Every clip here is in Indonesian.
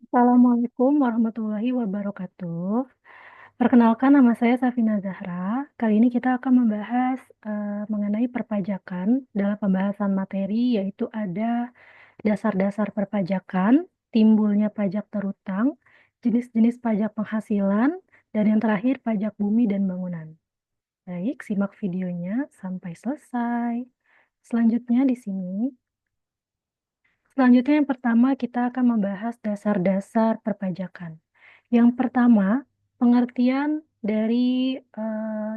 Assalamualaikum warahmatullahi wabarakatuh. Perkenalkan nama saya Safina Zahra. Kali ini kita akan membahas mengenai perpajakan dalam pembahasan materi yaitu ada dasar-dasar perpajakan, timbulnya pajak terutang, jenis-jenis pajak penghasilan, dan yang terakhir pajak bumi dan bangunan. Baik, simak videonya sampai selesai. Selanjutnya di sini Selanjutnya yang pertama kita akan membahas dasar-dasar perpajakan. Yang pertama, pengertian dari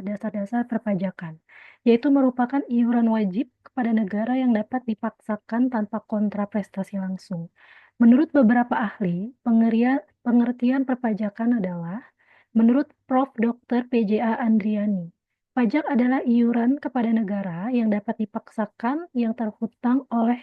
dasar-dasar perpajakan, yaitu merupakan iuran wajib kepada negara yang dapat dipaksakan tanpa kontraprestasi langsung. Menurut beberapa ahli, pengertian perpajakan adalah, menurut Prof. Dr. PJA Andriani, pajak adalah iuran kepada negara yang dapat dipaksakan yang terhutang oleh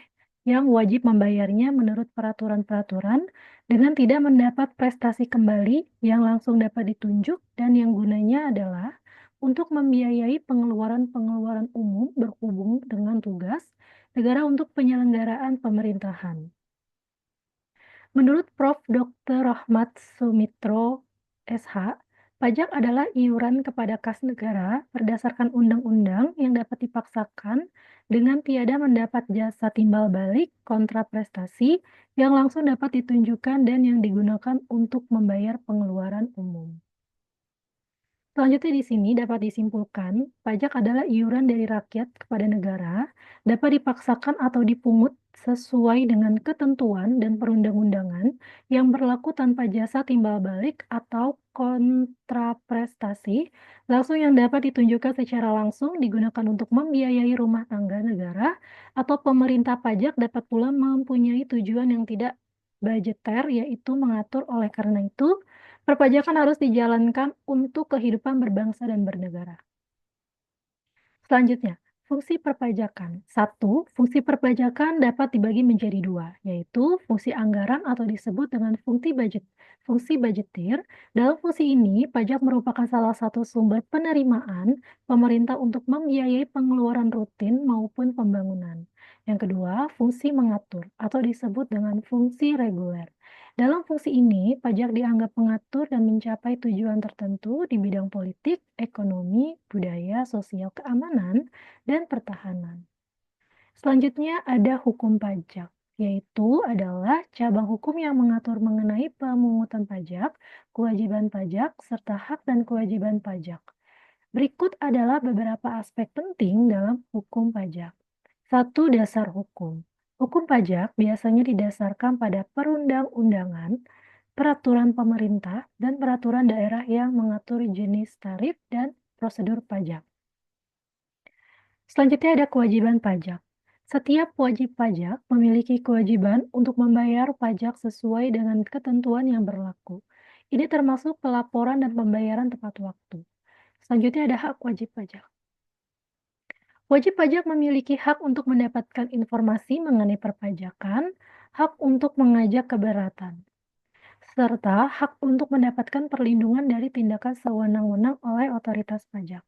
yang wajib membayarnya menurut peraturan-peraturan dengan tidak mendapat prestasi kembali yang langsung dapat ditunjuk dan yang gunanya adalah untuk membiayai pengeluaran-pengeluaran umum berhubung dengan tugas negara untuk penyelenggaraan pemerintahan. Menurut Prof. Dr. Rohmat Sumitro, SH, pajak adalah iuran kepada kas negara berdasarkan undang-undang yang dapat dipaksakan dengan tiada mendapat jasa timbal balik kontra prestasi yang langsung dapat ditunjukkan dan yang digunakan untuk membayar pengeluaran umum. Selanjutnya di sini dapat disimpulkan, pajak adalah iuran dari rakyat kepada negara, dapat dipaksakan atau dipungut sesuai dengan ketentuan dan perundang-undangan yang berlaku tanpa jasa timbal balik atau kontraprestasi, langsung yang dapat ditunjukkan secara langsung digunakan untuk membiayai rumah tangga negara atau pemerintah pajak dapat pula mempunyai tujuan yang tidak budgeter, yaitu mengatur oleh karena itu perpajakan harus dijalankan untuk kehidupan berbangsa dan bernegara. Selanjutnya, fungsi perpajakan. Satu, fungsi perpajakan dapat dibagi menjadi dua, yaitu fungsi anggaran atau disebut dengan fungsi budgetir. Dalam fungsi ini, pajak merupakan salah satu sumber penerimaan pemerintah untuk membiayai pengeluaran rutin maupun pembangunan. Yang kedua, fungsi mengatur atau disebut dengan fungsi reguler. Dalam fungsi ini, pajak dianggap mengatur dan mencapai tujuan tertentu di bidang politik, ekonomi, budaya, sosial, keamanan, dan pertahanan. Selanjutnya ada hukum pajak, yaitu adalah cabang hukum yang mengatur mengenai pemungutan pajak, kewajiban pajak, serta hak dan kewajiban pajak. Berikut adalah beberapa aspek penting dalam hukum pajak. Satu, dasar hukum. Hukum pajak biasanya didasarkan pada perundang-undangan, peraturan pemerintah, dan peraturan daerah yang mengatur jenis tarif dan prosedur pajak. Selanjutnya ada kewajiban pajak. Setiap wajib pajak memiliki kewajiban untuk membayar pajak sesuai dengan ketentuan yang berlaku. Ini termasuk pelaporan dan pembayaran tepat waktu. Selanjutnya ada hak wajib pajak. Wajib pajak memiliki hak untuk mendapatkan informasi mengenai perpajakan, hak untuk mengajak keberatan, serta hak untuk mendapatkan perlindungan dari tindakan sewenang-wenang oleh otoritas pajak.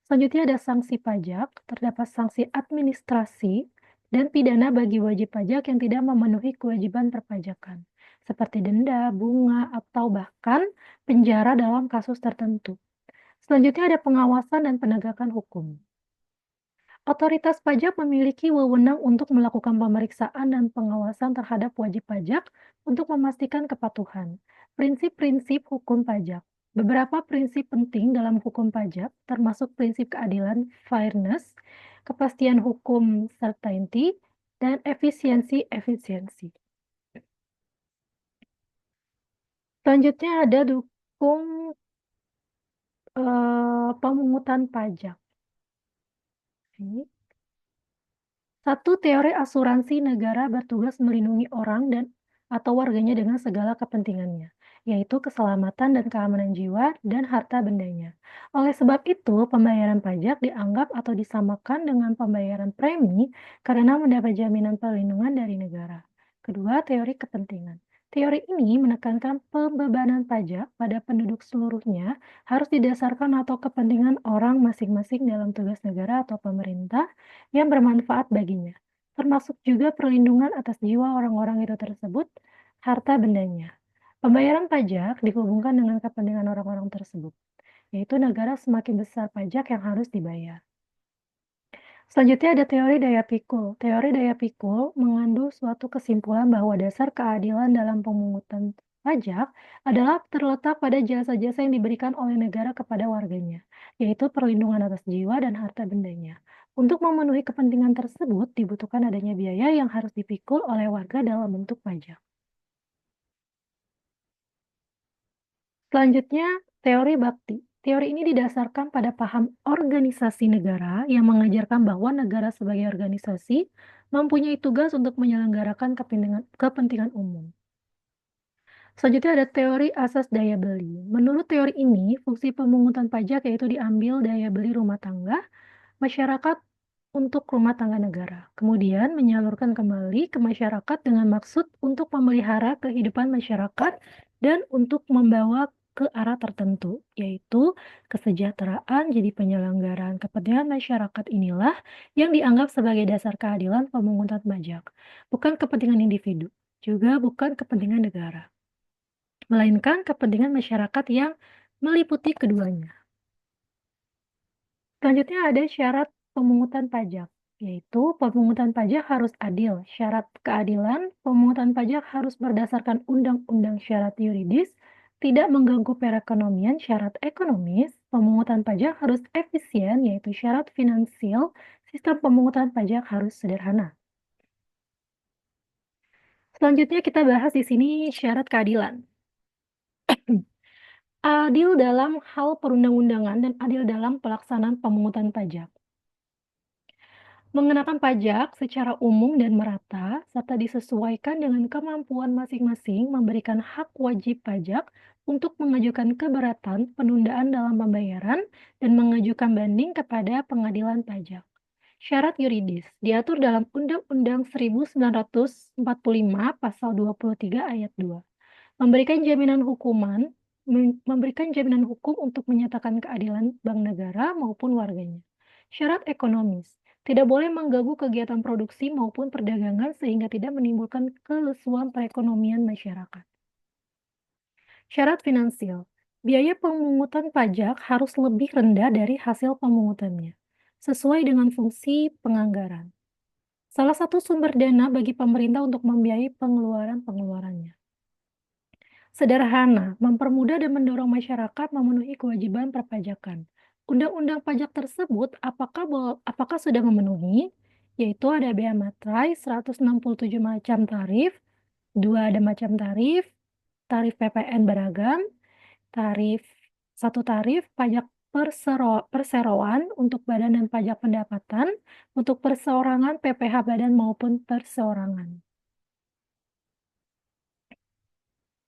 Selanjutnya ada sanksi pajak, terdapat sanksi administrasi dan pidana bagi wajib pajak yang tidak memenuhi kewajiban perpajakan, seperti denda, bunga, atau bahkan penjara dalam kasus tertentu. Selanjutnya ada pengawasan dan penegakan hukum. Otoritas pajak memiliki wewenang untuk melakukan pemeriksaan dan pengawasan terhadap wajib pajak untuk memastikan kepatuhan. Prinsip-prinsip hukum pajak. Beberapa prinsip penting dalam hukum pajak termasuk prinsip keadilan, fairness, kepastian hukum, certainty, dan efisiensi. Selanjutnya ada dukung pemungutan pajak. Ini. Satu, teori asuransi negara bertugas melindungi orang atau warganya dengan segala kepentingannya, yaitu keselamatan dan keamanan jiwa dan harta bendanya. Oleh sebab itu, pembayaran pajak dianggap atau disamakan dengan pembayaran premi karena mendapat jaminan perlindungan dari negara. Kedua, teori kepentingan. Teori ini menekankan pembebanan pajak pada penduduk seluruhnya harus didasarkan atau kepentingan orang masing-masing dalam tugas negara atau pemerintah yang bermanfaat baginya, termasuk juga perlindungan atas jiwa orang-orang itu tersebut, harta bendanya. Pembayaran pajak dihubungkan dengan kepentingan orang-orang tersebut, yaitu negara semakin besar pajak yang harus dibayar. Selanjutnya ada teori daya pikul. Teori daya pikul mengandung suatu kesimpulan bahwa dasar keadilan dalam pemungutan pajak adalah terletak pada jasa-jasa yang diberikan oleh negara kepada warganya, yaitu perlindungan atas jiwa dan harta bendanya. Untuk memenuhi kepentingan tersebut, dibutuhkan adanya biaya yang harus dipikul oleh warga dalam bentuk pajak. Selanjutnya, teori bakti. Teori ini didasarkan pada paham organisasi negara yang mengajarkan bahwa negara sebagai organisasi mempunyai tugas untuk menyelenggarakan kepentingan umum. Selanjutnya ada teori asas daya beli. Menurut teori ini, fungsi pemungutan pajak yaitu diambil daya beli rumah tangga, masyarakat untuk rumah tangga negara, kemudian menyalurkan kembali ke masyarakat dengan maksud untuk memelihara kehidupan masyarakat dan untuk membawa ke arah tertentu, yaitu kesejahteraan. Jadi penyelenggaraan kepentingan masyarakat inilah yang dianggap sebagai dasar keadilan pemungutan pajak, bukan kepentingan individu, juga bukan kepentingan negara, melainkan kepentingan masyarakat yang meliputi keduanya. Selanjutnya ada syarat pemungutan pajak, yaitu pemungutan pajak harus adil. Syarat keadilan, pemungutan pajak harus berdasarkan undang-undang. Syarat yuridis, tidak mengganggu perekonomian. Syarat ekonomis, pemungutan pajak harus efisien, yaitu syarat finansial. Sistem pemungutan pajak harus sederhana. Selanjutnya kita bahas di sini syarat keadilan. Adil dalam hal perundang-undangan dan adil dalam pelaksanaan pemungutan pajak. Mengenakan pajak secara umum dan merata, serta disesuaikan dengan kemampuan masing-masing, memberikan hak wajib pajak untuk mengajukan keberatan penundaan dalam pembayaran dan mengajukan banding kepada pengadilan pajak. Syarat yuridis diatur dalam Undang-Undang 1945 Pasal 23 Ayat 2. Memberikan jaminan hukum untuk menyatakan keadilan bank negara maupun warganya. Syarat ekonomis tidak boleh mengganggu kegiatan produksi maupun perdagangan sehingga tidak menimbulkan kelesuan perekonomian masyarakat. Syarat finansial, biaya pemungutan pajak harus lebih rendah dari hasil pemungutannya, sesuai dengan fungsi penganggaran. Salah satu sumber dana bagi pemerintah untuk membiayai pengeluaran-pengeluarannya. Sederhana, mempermudah dan mendorong masyarakat memenuhi kewajiban perpajakan. Undang-undang pajak tersebut apakah sudah memenuhi? Yaitu ada bea materai, 167 macam tarif, 2 ada macam tarif, tarif PPN beragam, satu tarif pajak perseroan untuk badan dan pajak pendapatan, untuk perseorangan PPh badan maupun perseorangan.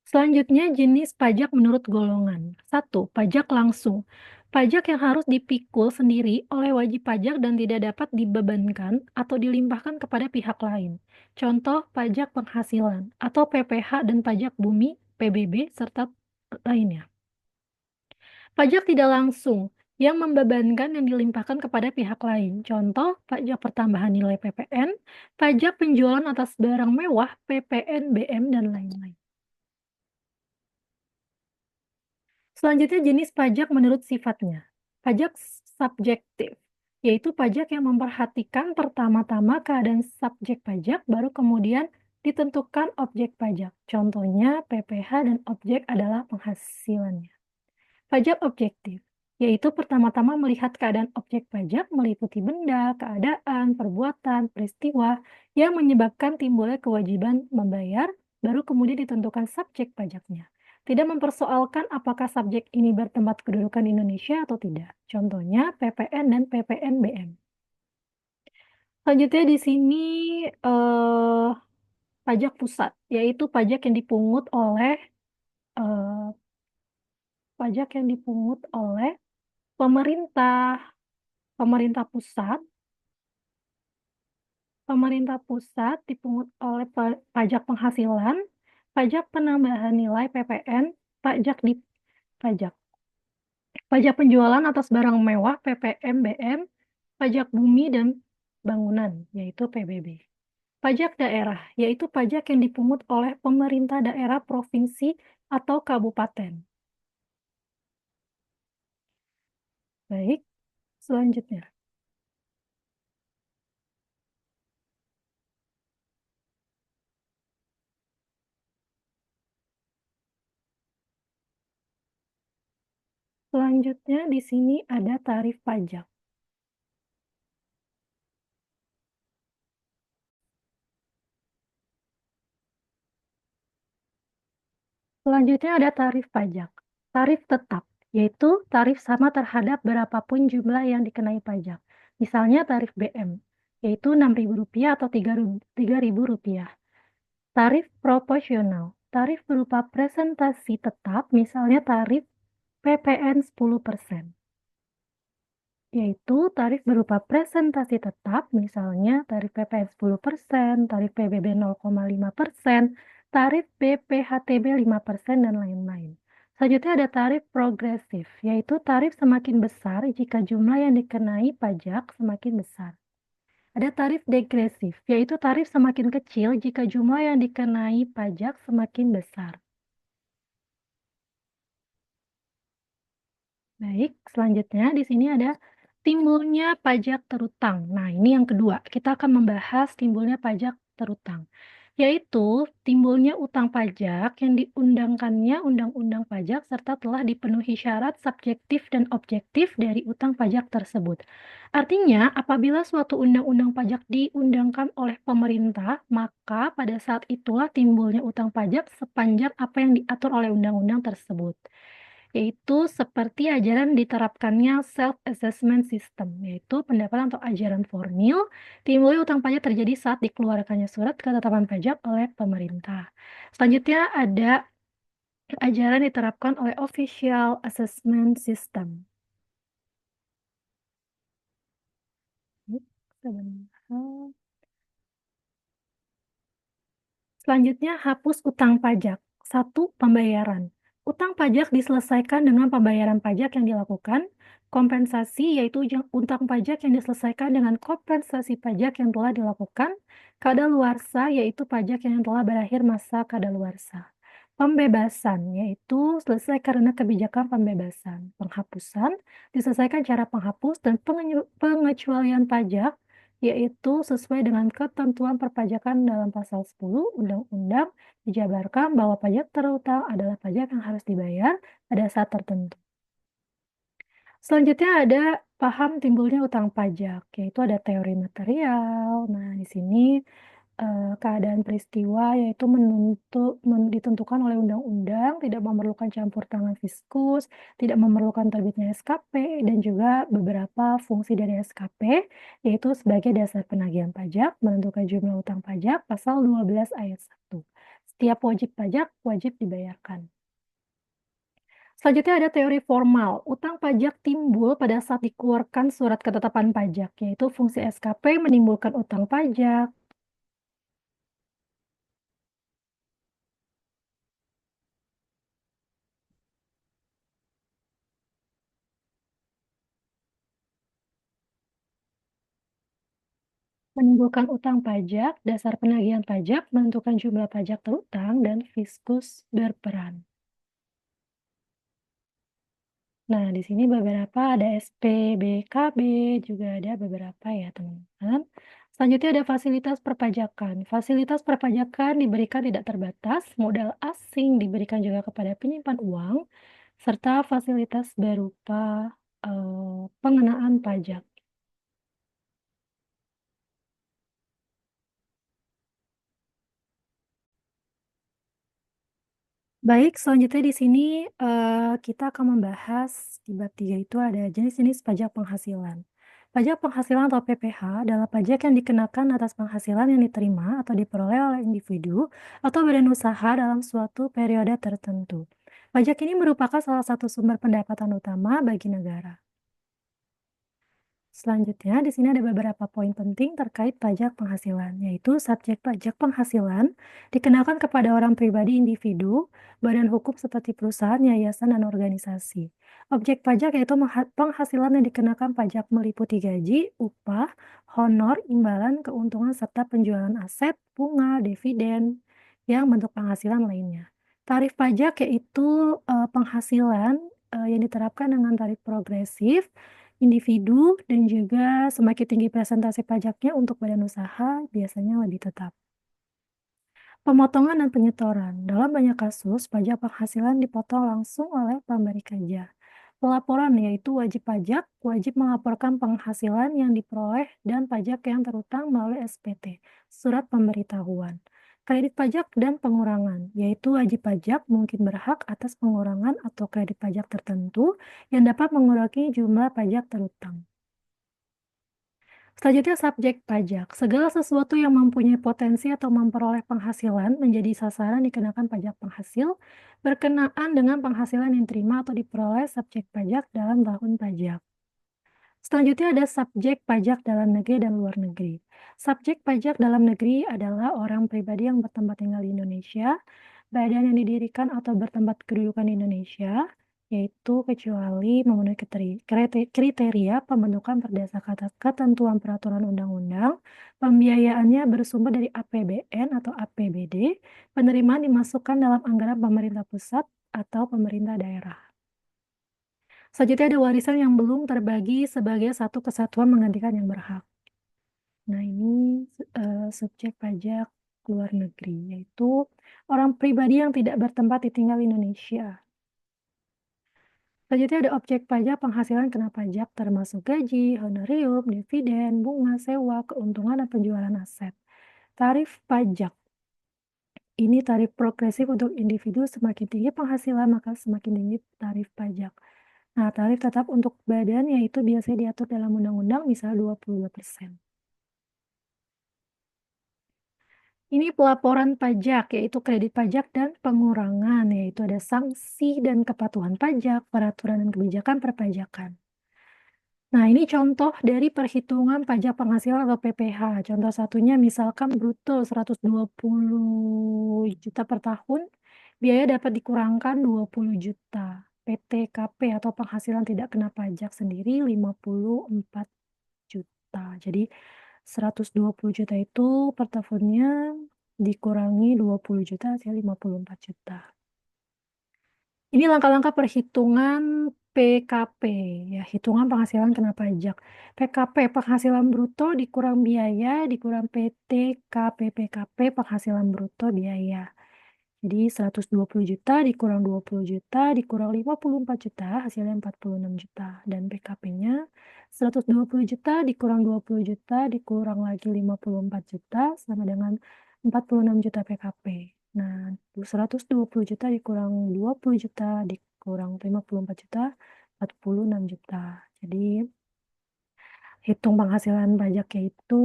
Selanjutnya jenis pajak menurut golongan. 1. Pajak langsung. Pajak yang harus dipikul sendiri oleh wajib pajak dan tidak dapat dibebankan atau dilimpahkan kepada pihak lain. Contoh pajak penghasilan atau PPh dan pajak bumi, PBB, serta lainnya. Pajak tidak langsung yang membebankan dan dilimpahkan kepada pihak lain. Contoh pajak pertambahan nilai PPN, pajak penjualan atas barang mewah, PPNBM, dan lain-lain. Selanjutnya jenis pajak menurut sifatnya. Pajak subjektif, yaitu pajak yang memperhatikan pertama-tama keadaan subjek pajak, baru kemudian ditentukan objek pajak. Contohnya PPh dan objek adalah penghasilannya. Pajak objektif, yaitu pertama-tama melihat keadaan objek pajak meliputi benda, keadaan, perbuatan, peristiwa yang menyebabkan timbulnya kewajiban membayar, baru kemudian ditentukan subjek pajaknya. Tidak mempersoalkan apakah subjek ini bertempat kedudukan di Indonesia atau tidak. Contohnya PPN dan PPNBM. Selanjutnya di sini pajak pusat, yaitu pajak yang dipungut oleh pemerintah pusat. Pemerintah pusat dipungut oleh pajak penghasilan, pajak penambahan nilai PPN, pajak penjualan atas barang mewah PPNBM, pajak bumi dan bangunan yaitu PBB. Pajak daerah yaitu pajak yang dipungut oleh pemerintah daerah, provinsi, atau kabupaten. Baik, selanjutnya. Selanjutnya di sini ada tarif pajak. Selanjutnya ada tarif pajak. Tarif tetap, yaitu tarif sama terhadap berapapun jumlah yang dikenai pajak. Misalnya tarif BM, yaitu Rp6.000 atau Rp3.000. Tarif proporsional, tarif berupa presentasi tetap, misalnya tarif PPN 10%. Yaitu tarif berupa presentasi tetap, misalnya tarif PPN 10%, tarif PBB 0,5%, tarif BPHTB 5%, dan lain-lain. Selanjutnya ada tarif progresif, yaitu tarif semakin besar jika jumlah yang dikenai pajak semakin besar. Ada tarif degresif, yaitu tarif semakin kecil jika jumlah yang dikenai pajak semakin besar. Baik, selanjutnya di sini ada timbulnya pajak terutang. Nah, ini yang kedua, kita akan membahas timbulnya pajak terutang, yaitu timbulnya utang pajak yang diundangkannya Undang-Undang Pajak serta telah dipenuhi syarat subjektif dan objektif dari utang pajak tersebut. Artinya, apabila suatu undang-undang pajak diundangkan oleh pemerintah, maka pada saat itulah timbulnya utang pajak sepanjang apa yang diatur oleh undang-undang tersebut, yaitu seperti ajaran diterapkannya self-assessment system, yaitu pendapatan atau ajaran formil, timbulnya utang pajak terjadi saat dikeluarkannya surat ketetapan pajak oleh pemerintah. Selanjutnya ada ajaran diterapkan oleh official assessment system. Sebentar. Selanjutnya, hapus utang pajak. 1. Pembayaran. Utang pajak diselesaikan dengan pembayaran pajak yang dilakukan. Kompensasi, yaitu utang pajak yang diselesaikan dengan kompensasi pajak yang telah dilakukan. Kadaluarsa, yaitu pajak yang telah berakhir masa kadaluarsa. Pembebasan, yaitu selesai karena kebijakan pembebasan. Penghapusan, diselesaikan cara penghapus dan pengecualian pajak, yaitu sesuai dengan ketentuan perpajakan dalam pasal 10 Undang-Undang, dijabarkan bahwa pajak terutang adalah pajak yang harus dibayar pada saat tertentu. Selanjutnya ada paham timbulnya utang pajak, yaitu ada teori material. Nah, di sini keadaan peristiwa yaitu ditentukan oleh undang-undang, tidak memerlukan campur tangan fiskus, tidak memerlukan terbitnya SKP, dan juga beberapa fungsi dari SKP, yaitu sebagai dasar penagihan pajak, menentukan jumlah utang pajak, pasal 12 ayat 1. Setiap wajib pajak wajib dibayarkan. Selanjutnya ada teori formal. Utang pajak timbul pada saat dikeluarkan surat ketetapan pajak, yaitu fungsi SKP menimbulkan utang pajak. Menimbulkan utang pajak, dasar penagihan pajak, menentukan jumlah pajak terutang, dan fiskus berperan. Nah, di sini beberapa ada SPBKB, juga ada beberapa ya, teman-teman. Selanjutnya ada fasilitas perpajakan. Fasilitas perpajakan diberikan tidak terbatas, modal asing diberikan juga kepada penyimpan uang, serta fasilitas berupa pengenaan pajak. Baik, selanjutnya di sini, kita akan membahas di bab 3 itu ada jenis-jenis pajak penghasilan. Pajak penghasilan atau PPh adalah pajak yang dikenakan atas penghasilan yang diterima atau diperoleh oleh individu atau badan usaha dalam suatu periode tertentu. Pajak ini merupakan salah satu sumber pendapatan utama bagi negara. Selanjutnya, di sini ada beberapa poin penting terkait pajak penghasilan, yaitu subjek pajak penghasilan dikenakan kepada orang pribadi individu, badan hukum seperti perusahaan, yayasan, dan organisasi. Objek pajak yaitu penghasilan yang dikenakan pajak meliputi gaji, upah, honor, imbalan, keuntungan, serta penjualan aset, bunga, dividen, yang bentuk penghasilan lainnya. Tarif pajak yaitu, penghasilan, yang diterapkan dengan tarif progresif, individu, dan juga semakin tinggi presentasi pajaknya untuk badan usaha biasanya lebih tetap. Pemotongan dan penyetoran. Dalam banyak kasus, pajak penghasilan dipotong langsung oleh pemberi kerja. Pelaporan yaitu wajib pajak, wajib melaporkan penghasilan yang diperoleh dan pajak yang terutang melalui SPT, surat pemberitahuan. Kredit pajak dan pengurangan, yaitu wajib pajak mungkin berhak atas pengurangan atau kredit pajak tertentu yang dapat mengurangi jumlah pajak terutang. Selanjutnya subjek pajak. Segala sesuatu yang mempunyai potensi atau memperoleh penghasilan menjadi sasaran dikenakan pajak penghasil berkenaan dengan penghasilan yang diterima atau diperoleh subjek pajak dalam tahun pajak. Selanjutnya ada subjek pajak dalam negeri dan luar negeri. Subjek pajak dalam negeri adalah orang pribadi yang bertempat tinggal di Indonesia, badan yang didirikan atau bertempat kedudukan di Indonesia, yaitu kecuali memenuhi kriteria pembentukan berdasarkan ketentuan peraturan undang-undang, pembiayaannya bersumber dari APBN atau APBD, penerimaan dimasukkan dalam anggaran pemerintah pusat atau pemerintah daerah. Selanjutnya ada warisan yang belum terbagi sebagai satu kesatuan menggantikan yang berhak. Nah, ini subjek pajak luar negeri, yaitu orang pribadi yang tidak bertempat tinggal di Indonesia. Selanjutnya ada objek pajak penghasilan kena pajak termasuk gaji, honorium, dividen, bunga, sewa, keuntungan, dan penjualan aset. Tarif pajak. Ini tarif progresif untuk individu, semakin tinggi penghasilan maka semakin tinggi tarif pajak. Nah, tarif tetap untuk badan yaitu biasanya diatur dalam undang-undang misal 22%. Ini pelaporan pajak yaitu kredit pajak dan pengurangan, yaitu ada sanksi dan kepatuhan pajak, peraturan dan kebijakan perpajakan. Nah, ini contoh dari perhitungan pajak penghasilan atau PPh. Contoh satunya misalkan bruto 120 juta per tahun, biaya dapat dikurangkan 20 juta. PTKP atau penghasilan tidak kena pajak sendiri 54 juta. Jadi 120 juta itu per tahunnya dikurangi 20 juta hasilnya 54 juta. Ini langkah-langkah perhitungan PKP ya, hitungan penghasilan kena pajak. PKP penghasilan bruto dikurang biaya dikurang PTKP penghasilan bruto biaya. Jadi 120 juta dikurang 20 juta dikurang 54 juta hasilnya 46 juta dan PKP-nya 120 juta dikurang 20 juta dikurang lagi 54 juta sama dengan 46 juta PKP. Nah, 120 juta dikurang 20 juta dikurang 54 juta 46 juta. Jadi hitung penghasilan pajaknya itu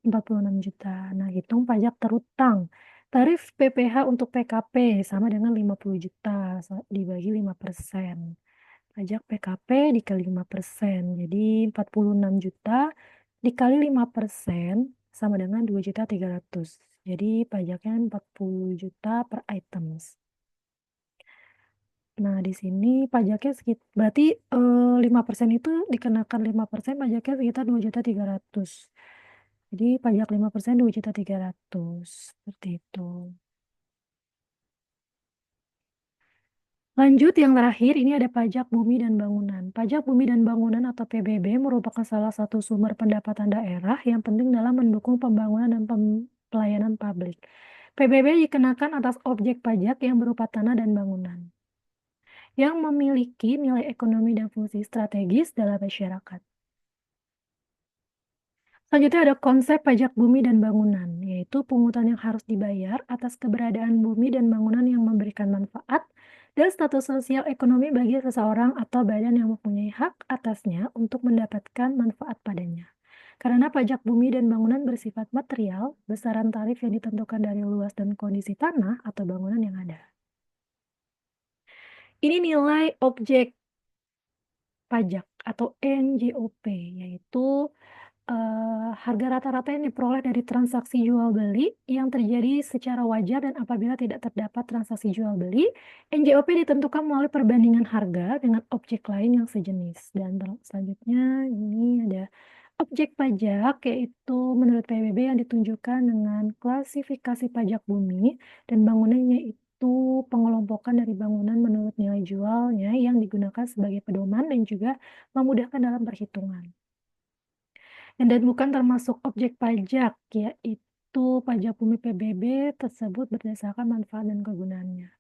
46 juta. Nah, hitung pajak terutang. Tarif PPh untuk PKP sama dengan 50 juta dibagi 5%. Pajak PKP dikali 5%. Jadi 46 juta dikali 5% sama dengan 2.300.000. Jadi pajaknya 40 juta per items. Nah, di sini pajaknya berarti 5% itu dikenakan 5% pajaknya sekitar 2.300.000. Jadi pajak 5% 2.300.000 seperti itu. Lanjut yang terakhir ini ada pajak bumi dan bangunan. Pajak bumi dan bangunan atau PBB merupakan salah satu sumber pendapatan daerah yang penting dalam mendukung pembangunan dan pelayanan publik. PBB dikenakan atas objek pajak yang berupa tanah dan bangunan yang memiliki nilai ekonomi dan fungsi strategis dalam masyarakat. Selanjutnya ada konsep pajak bumi dan bangunan, yaitu pungutan yang harus dibayar atas keberadaan bumi dan bangunan yang memberikan manfaat dan status sosial ekonomi bagi seseorang atau badan yang mempunyai hak atasnya untuk mendapatkan manfaat padanya. Karena pajak bumi dan bangunan bersifat material, besaran tarif yang ditentukan dari luas dan kondisi tanah atau bangunan yang ada. Ini nilai objek pajak atau NJOP, yaitu harga rata-rata yang diperoleh dari transaksi jual beli yang terjadi secara wajar dan apabila tidak terdapat transaksi jual beli, NJOP ditentukan melalui perbandingan harga dengan objek lain yang sejenis. Dan selanjutnya ini ada objek pajak yaitu menurut PBB yang ditunjukkan dengan klasifikasi pajak bumi dan bangunannya itu pengelolaan patokan dari bangunan menurut nilai jualnya yang digunakan sebagai pedoman dan juga memudahkan dalam perhitungan. Dan bukan termasuk objek pajak, yaitu pajak bumi PBB tersebut berdasarkan manfaat dan kegunaannya.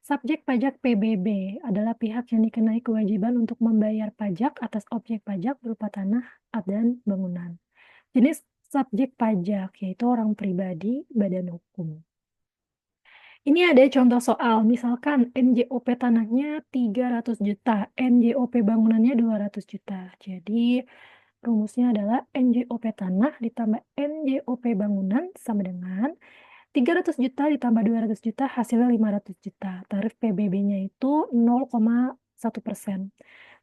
Subjek pajak PBB adalah pihak yang dikenai kewajiban untuk membayar pajak atas objek pajak berupa tanah dan bangunan. Jenis subjek pajak yaitu orang pribadi, badan hukum. Ini ada contoh soal, misalkan NJOP tanahnya 300 juta, NJOP bangunannya 200 juta. Jadi rumusnya adalah NJOP tanah ditambah NJOP bangunan sama dengan 300 juta ditambah 200 juta hasilnya 500 juta. Tarif PBB-nya itu 0,1%.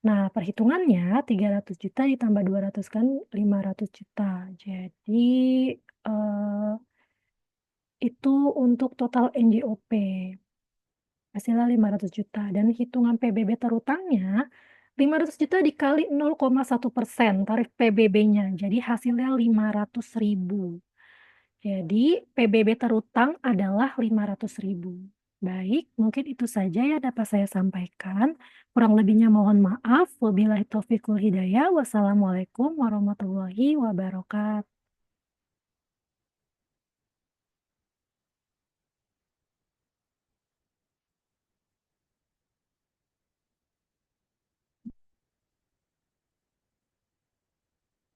Nah, perhitungannya 300 juta ditambah 200 kan 500 juta. Jadi, itu untuk total NJOP. Hasilnya 500 juta dan hitungan PBB terutangnya 500 juta dikali 0,1% tarif PBB-nya. Jadi hasilnya 500.000. Jadi PBB terutang adalah 500.000. Baik, mungkin itu saja yang dapat saya sampaikan. Kurang lebihnya mohon maaf. Wabillahi taufiq wal hidayah. Wassalamualaikum warahmatullahi wabarakatuh.